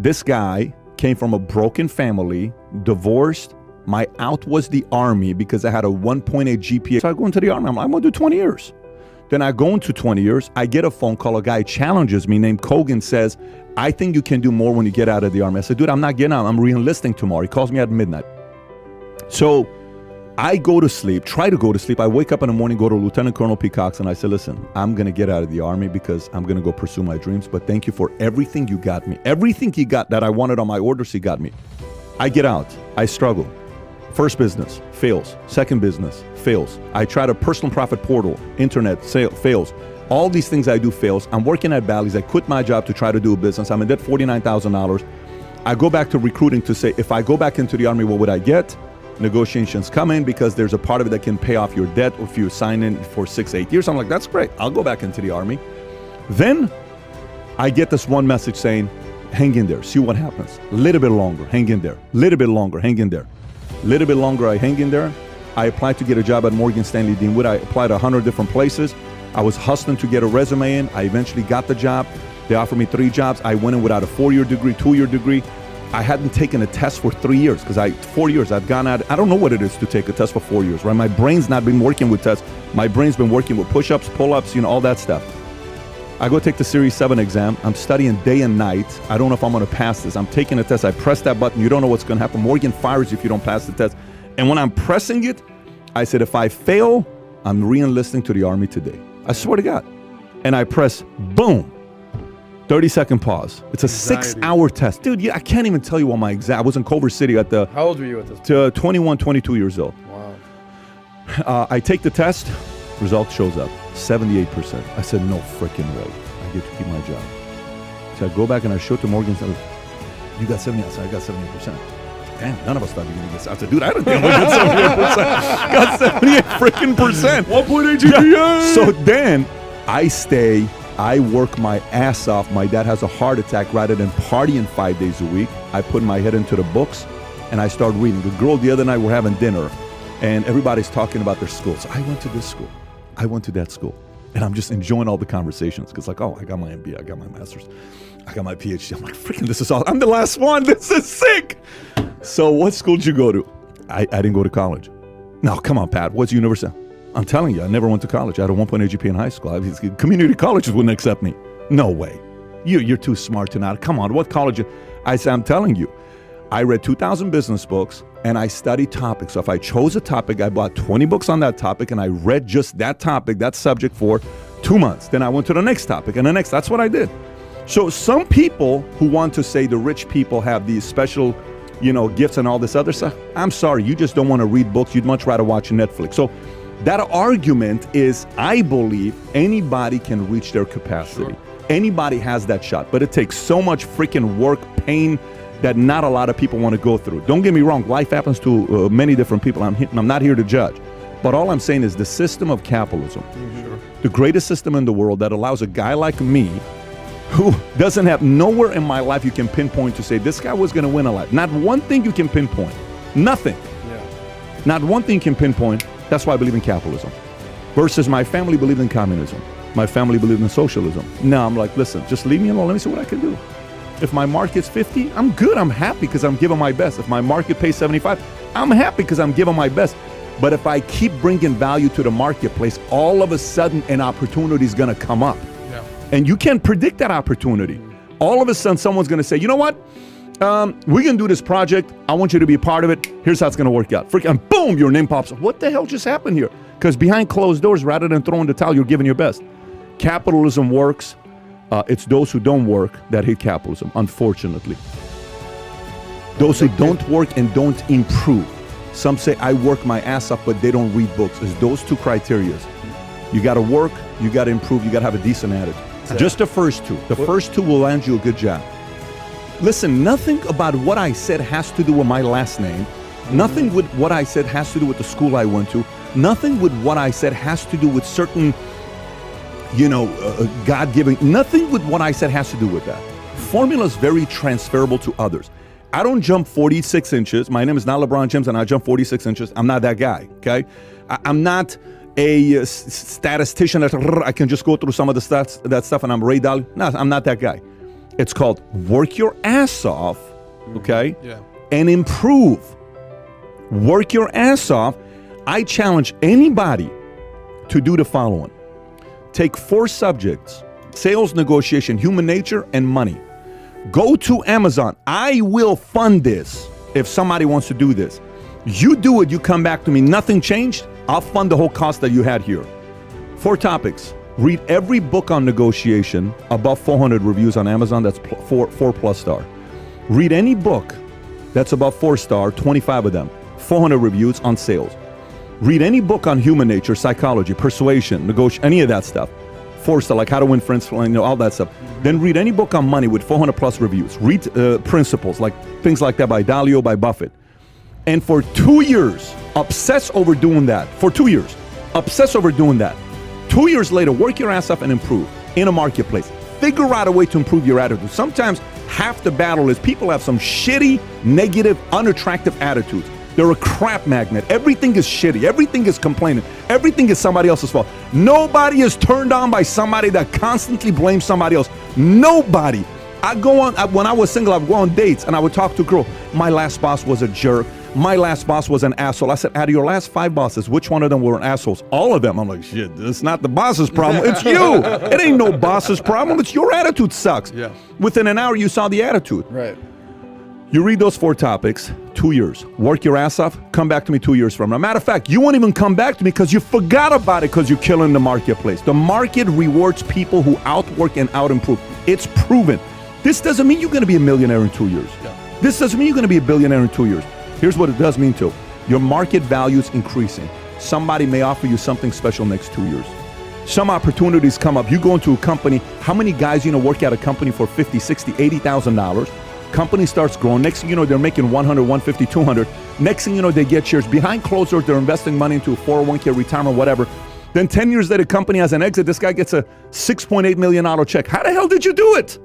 This guy came from a broken family, divorced. My out was the Army because I had a 1.8 GPA. So I go into the Army. I'm going to do 20 years. Then I go into 20 years. I get a phone call. A guy challenges me named Goggins, says, I think you can do more when you get out of the Army. I said, dude, I'm not getting out. I'm re-enlisting tomorrow. He calls me at midnight. So I go to sleep, try to go to sleep. I wake up in the morning, go to Lieutenant Colonel Peacocks, and I say, listen, I'm going to get out of the Army because I'm going to go pursue my dreams. But thank you for everything you got me. Everything he got that I wanted on my orders, he got me. I get out. I struggle. First business, fails. Second business, fails. I tried a personal profit portal, internet, sale, fails. All these things I do fails. I'm working at Bally's. I quit my job to try to do a business. I'm in debt $49,000. I go back to recruiting to say, if I go back into the Army, what would I get? Negotiations come in because there's a part of it that can pay off your debt if you sign in for 6-8 years. I'm like, that's great. I'll go back into the Army. Then I get this one message saying, hang in there, see what happens. A little bit longer, hang in there. Little bit longer, hang in there. Little bit longer, I hang in there. I applied to get a job at Morgan Stanley Deanwood. I applied 100 different places. I was hustling to get a resume in. I eventually got the job. They offered me 3 jobs. I went in without a 4-year degree, 2-year degree. I hadn't taken a test for 3 years because 4 years I've gone out. I don't know what it is to take a test for 4 years, right? My brain's not been working with tests. My brain's been working with push-ups, pull-ups, all that stuff. I go take the Series 7 exam. I'm studying day and night. I don't know if I'm going to pass this. I'm taking a test. I press that button. You don't know what's going to happen. Morgan fires you if you don't pass the test. And when I'm pressing it, I said, if I fail, I'm re-enlisting to the Army today. I swear to God. And I press, boom. 30-second pause. It's a 6-hour test. Dude, I can't even tell you what my exam. I was in Culver City at the... How old were you at this point? 21, 22 years old. Wow. I take the test. Result shows up. 78%. I said, no freaking way. I get to keep my job. So I go back and I show it to Morgan. I said, you got 70? I said, I got 78%. Damn, none of us thought you were going to get... I said, dude, I didn't think I would get 78%. Got 78 freaking percent. 1.8 GPA. So then I stay... I work my ass off. My dad has a heart attack. Rather than partying 5 days a week, I put my head into the books and I start reading. The girl the other night, we're having dinner and everybody's talking about their schools. So I went to this school. I went to that school. And I'm just enjoying all the conversations because like, oh, I got my MBA, I got my master's, I got my PhD. I'm like, freaking, this is all. I'm the last one. This is sick. So what school did you go to? I didn't go to college. No, come on, Pat. What's university? I'm telling you, I never went to college. I had a 1.8 GPA in high school. Community colleges wouldn't accept me. No way. You're too smart to not. Come on, what college? I said, I'm telling you, I read 2,000 business books and I studied topics. So if I chose a topic, I bought 20 books on that topic and I read just that topic, that subject for 2 months. Then I went to the next topic and the next. That's what I did. So some people who want to say the rich people have these special, gifts and all this other stuff, I'm sorry, you just don't want to read books. You'd much rather watch Netflix. So that argument is, I believe anybody can reach their capacity. Sure. Anybody has that shot, but it takes so much freaking work, pain, that not a lot of people want to go through. Don't get me wrong, life happens to many different people. I'm not here to judge. But all I'm saying is the system of capitalism, the greatest system in the world that allows a guy like me, who doesn't have nowhere in my life you can pinpoint to say, this guy was going to win a life. Not one thing you can pinpoint. Nothing. Yeah. Not one thing you can pinpoint. That's why I believe in capitalism. Versus my family believed in communism. My family believed in socialism. Now I'm like, listen, just leave me alone. Let me see what I can do. If my market's 50, I'm good. I'm happy because I'm giving my best. If my market pays 75, I'm happy because I'm giving my best. But if I keep bringing value to the marketplace, all of a sudden an opportunity is going to come up. Yeah. And you can't predict that opportunity. All of a sudden someone's going to say, you know what? We're going to do this project. I want you to be a part of it. Here's how it's going to work out. Freaking boom, your name pops up. What the hell just happened here? Because behind closed doors, rather than throwing the towel, you're giving your best. Capitalism works. It's those who don't work that hate capitalism, unfortunately. Those who don't work and don't improve. Some say, I work my ass off, but they don't read books. It's those two criteria. You got to work, you got to improve, you got to have a decent attitude. Just the first two. The first two will land you a good job. Listen, nothing about what I said has to do with my last name. Nothing with what I said has to do with the school I went to. Nothing with what I said has to do with certain, God-given. Nothing with what I said has to do with that. Formula is very transferable to others. I don't jump 46 inches. My name is not LeBron James and I jump 46 inches. I'm not that guy, okay? I'm not a statistician that I can just go through some of the stats, that stuff and I'm Ray Dalio. No, I'm not that guy. It's called work your ass off, okay? Yeah. And improve. Work your ass off. I challenge anybody to do the following. Take 4 subjects: sales, negotiation, human nature, and money. Go to Amazon. I will fund this if somebody wants to do this. You do it, you come back to me, nothing changed, I'll fund the whole cost that you had here. 4 topics. Read every book on negotiation, above 400 reviews on Amazon, that's 4+ star. Read any book that's above 4 star, 25 of them, 400 reviews on sales. Read any book on human nature, psychology, persuasion, negotiation, any of that stuff. 4 star, like how to win friends, all that stuff. Then read any book on money with 400+ reviews. Read Principles, like things like that by Dalio, by Buffett. And for 2 years, obsess over doing that. For 2 years, obsess over doing that. 2 years later, work your ass off and improve in a marketplace. Figure out a way to improve your attitude. Sometimes half the battle is people have some shitty, negative, unattractive attitudes. They're a crap magnet. Everything is shitty. Everything is complaining. Everything is somebody else's fault. Nobody is turned on by somebody that constantly blames somebody else. Nobody. I go on, when I was single, I would go on dates and I would talk to a girl. My last boss was a jerk. My last boss was an asshole. I said, out of your last 5 bosses, which one of them were assholes? All of them. I'm like, shit, it's not the boss's problem. It's you. It ain't no boss's problem. It's your attitude sucks. Yeah. Within an hour, you saw the attitude. Right. You read those 4 topics, 2 years. Work your ass off, come back to me 2 years from now. Matter of fact, you won't even come back to me because you forgot about it because you're killing the marketplace. The market rewards people who outwork and out-improve. It's proven. This doesn't mean you're going to be a millionaire in 2 years. Yeah. This doesn't mean you're going to be a billionaire in 2 years. Here's what it does mean too. Your market value is increasing. Somebody may offer you something special next 2 years. Some opportunities come up. You go into a company, how many guys work at a company for $50,000, $60,000, $80,000? Company starts growing. Next thing you know, they're making 100, 150, 200. Next thing you know, they get shares. Behind closed doors, they're investing money into a 401k, retirement, whatever. Then 10 years later, company has an exit. This guy gets a $6.8 million check. How the hell did you do it?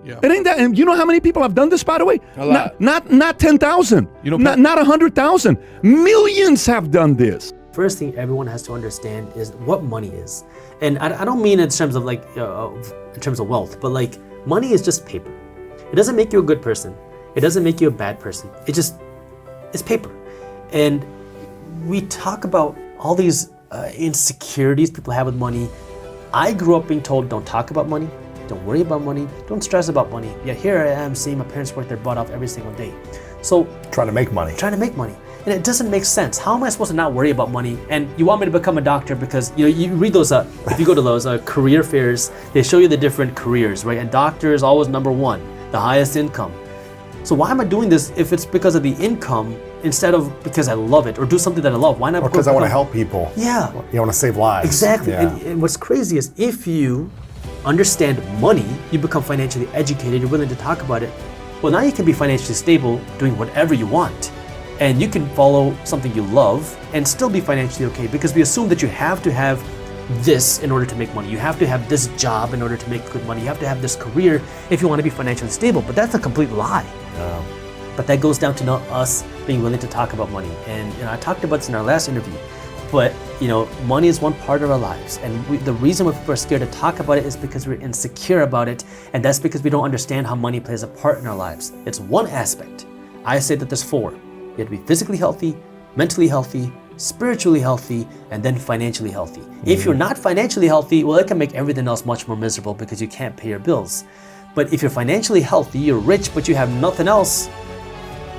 Yeah. It ain't that. And you know how many people have done this, by the way? A lot. Not 10,000. Not 100,000. Millions have done this. First thing everyone has to understand is what money is. And I don't mean in terms of in terms of wealth, but like money is just paper. It doesn't make you a good person. It doesn't make you a bad person. It's paper. And we talk about all these insecurities people have with money. I grew up being told, don't talk about money. Don't worry about money. Don't stress about money. Yet here I am seeing my parents work their butt off every single day. So trying to make money. And it doesn't make sense. How am I supposed to not worry about money? And you want me to become a doctor because you read those, if you go to those career fairs, they show you the different careers, right? And doctor is always number 1, the highest income. So why am I doing this if it's because of the income instead of because I love it or do something that I love? Why not? Or because I want to help people. Yeah. You want to save lives. Exactly. Yeah. And what's crazy is if you understand money, you become financially educated, you're willing to talk about it. Well, now you can be financially stable doing whatever you want. And you can follow something you love and still be financially okay because we assume that you have to have this in order to make money. You have to have this job in order to make good money. You have to have this career if you want to be financially stable. But that's a complete lie. But that goes down to not us being willing to talk about money. And I talked about this in our last interview. But money is one part of our lives, and the reason why people are scared to talk about it is because we're insecure about it, and that's because we don't understand how money plays a part in our lives. It's one aspect. I say that there's 4. You have to be physically healthy, mentally healthy, spiritually healthy, and then financially healthy. If you're not financially healthy, well, it can make everything else much more miserable because you can't pay your bills. But if you're financially healthy, you're rich, but you have nothing else,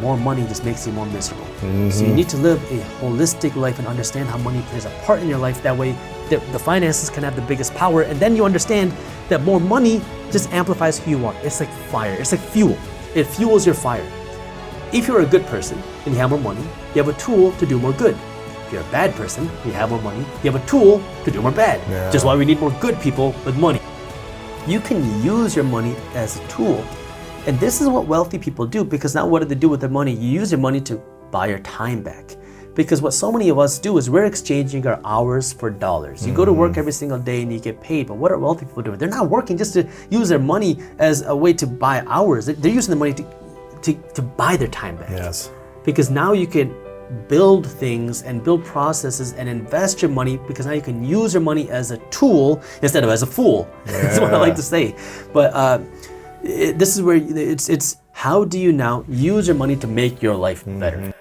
more money just makes you more miserable. So you need to live a holistic life and understand how money plays a part in your life. That way the finances can have the biggest power, and then you understand that more money just amplifies who you are. It's like fire, it's like fuel. It fuels your fire. If you're a good person and you have more money, you have a tool to do more good. If you're a bad person, you have more money, you have a tool to do more bad. Yeah. Just why we need more good people with money. You can use your money as a tool. And this is what wealthy people do, because now what do they do with their money? You use your money to buy your time back. Because what so many of us do is we're exchanging our hours for dollars. You go to work every single day and you get paid, but what are wealthy people doing? They're not working just to use their money as a way to buy hours. They're using the money to buy their time back. Yes. Because now you can build things and build processes and invest your money, because now you can use your money as a tool instead of as a fool. That's what I like to say. But this is where it's how do you now use your money to make your life better?